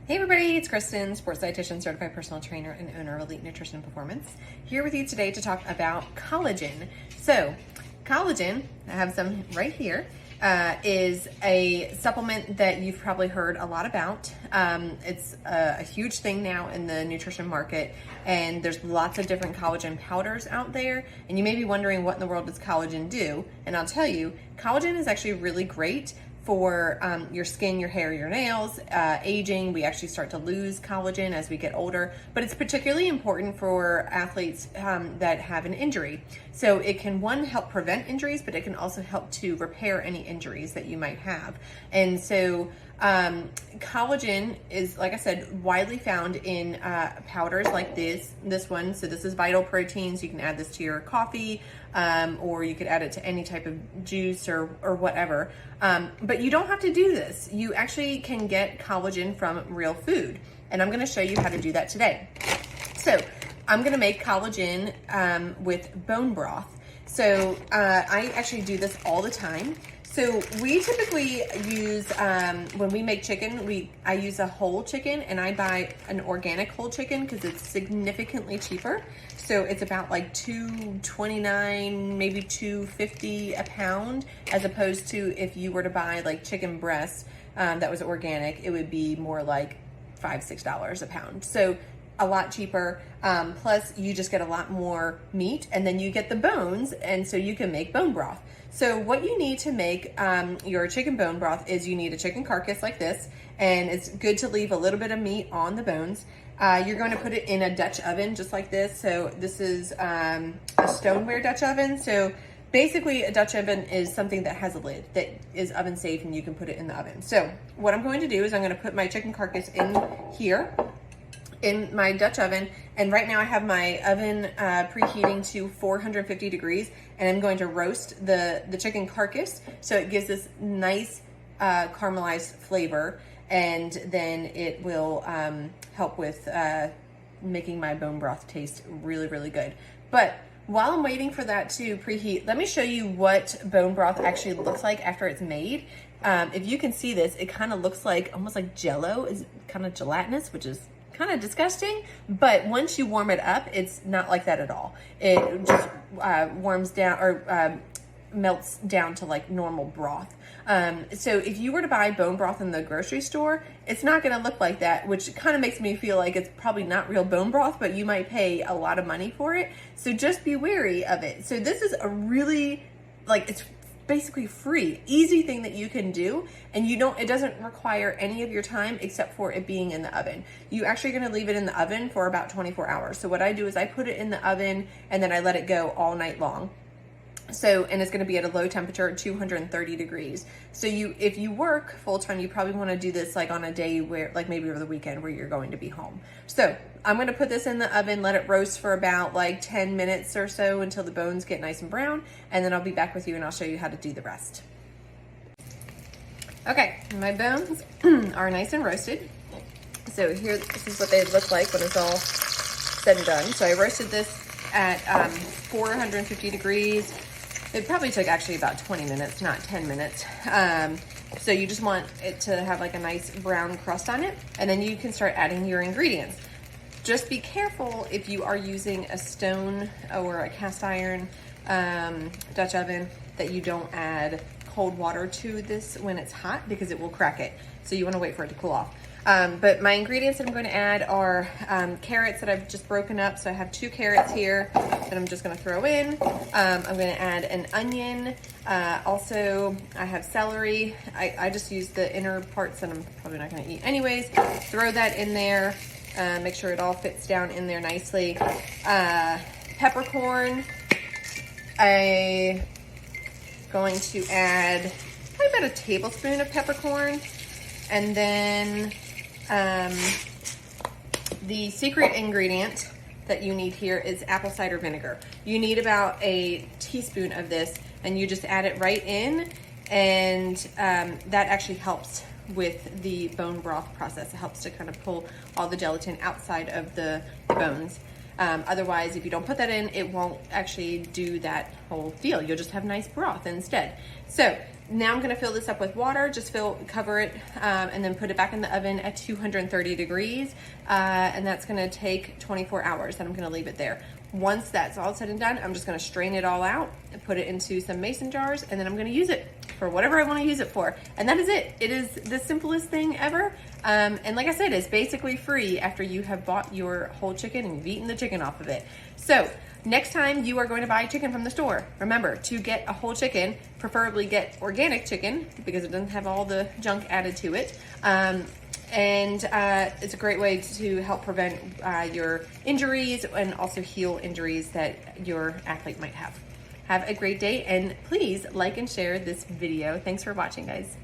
Hey everybody, it's Kristen, sports dietitian, certified personal trainer, and owner of Elite Nutrition and Performance, here with you today to talk about collagen. So, collagen, I have some right here, is a supplement that you've probably heard a lot about. It's a huge thing now in the nutrition market, and there's lots of different collagen powders out there, and you may be wondering what in the world does collagen do, and I'll tell you, collagen is actually really great for your skin, your hair, your nails, aging. We actually start to lose collagen as we get older, but it's particularly important for athletes that have an injury. So it can, one, help prevent injuries, but it can also help to repair any injuries that you might have. And so collagen is, like I said, widely found in powders like this one. So this is Vital Proteins. You can add this to your coffee, or you could add it to any type of juice or whatever. But you don't have to do this. You actually can get collagen from real food. And I'm gonna show you how to do that today. So I'm gonna make collagen with bone broth. So I actually do this all the time. So we typically use, when we make chicken, I use a whole chicken, and I buy an organic whole chicken because it's significantly cheaper. So it's about like $2.29, maybe $2.50 a pound, as opposed to if you were to buy like chicken breast that was organic, it would be more like $5, $6 a pound. So a lot cheaper, plus you just get a lot more meat, and then you get the bones, and so you can make bone broth. So what you need to make your chicken bone broth is you need a chicken carcass like this, and it's good to leave a little bit of meat on the bones. You're going to put it in a Dutch oven just like this. So this is a stoneware Dutch oven. So basically a Dutch oven is something that has a lid that is oven safe, and you can put it in the oven. So what I'm going to do is I'm going to put my chicken carcass in here in my Dutch oven, and right now I have my oven preheating to 450 degrees, and I'm going to roast the chicken carcass so it gives this nice caramelized flavor, and then it will help with making my bone broth taste really, really good. But while I'm waiting for that to preheat, let me show you what bone broth actually looks like after it's made. If you can see this, it kind of looks like, almost like Jello, is kind of gelatinous, which is kind of disgusting, but once you warm it up, it's not like that at all. It just warms down, or melts down to like normal broth. So if you were to buy bone broth in the grocery store, it's not going to look like that, which kind of makes me feel like it's probably not real bone broth, but you might pay a lot of money for it. So just be wary of it. So this is a really, like, it's basically free, easy thing that you can do, and it doesn't require any of your time except for it being in the oven. You actually are going to leave it in the oven for about 24 hours. So what I do is I put it in the oven, and then I let it go all night long. So, and it's going to be at a low temperature, 230 degrees. So if you work full time, you probably want to do this like on a day where, like maybe over the weekend where you're going to be home. So I'm going to put this in the oven, let it roast for about like 10 minutes or so until the bones get nice and brown. And then I'll be back with you and I'll show you how to do the rest. Okay, my bones are nice and roasted. So here, this is what they look like when it's all said and done. So I roasted this at 450 degrees. It probably took actually about 20 minutes, not 10 minutes. So you just want it to have like a nice brown crust on it, and then you can start adding your ingredients. Just be careful if you are using a stone or a cast iron Dutch oven that you don't add cold water to this when it's hot, because it will crack it. So you want to wait for it to cool off. But my ingredients that I'm going to add are carrots that I've just broken up. So I have 2 carrots here that I'm just going to throw in. I'm going to add an onion. Also, I have celery. I just use the inner parts that I'm probably not going to eat anyways. Throw that in there. Make sure it all fits down in there nicely. Peppercorn. I'm going to add probably about a tablespoon of peppercorn. And then the secret ingredient that you need here is apple cider vinegar. You need about a teaspoon of this, and you just add it right in, and that actually helps with the bone broth process. It helps to kind of pull all the gelatin outside of the bones. Otherwise, if you don't put that in, it won't actually do that whole feel. You'll just have nice broth instead. So now I'm gonna fill this up with water, just cover it, and then put it back in the oven at 230 degrees. And that's gonna take 24 hours, and I'm gonna leave it there. Once that's all said and done, I'm just gonna strain it all out and put it into some mason jars, and then I'm gonna use it for whatever I wanna use it for. And that is it. It is the simplest thing ever. And like I said, it's basically free after you have bought your whole chicken and you've eaten the chicken off of it. So next time you are going to buy chicken from the store, remember to get a whole chicken, preferably get organic chicken because it doesn't have all the junk added to it. It's a great way to help prevent your injuries and also heal injuries that your athlete might have. Have a great day, and please like and share this video. Thanks for watching, guys.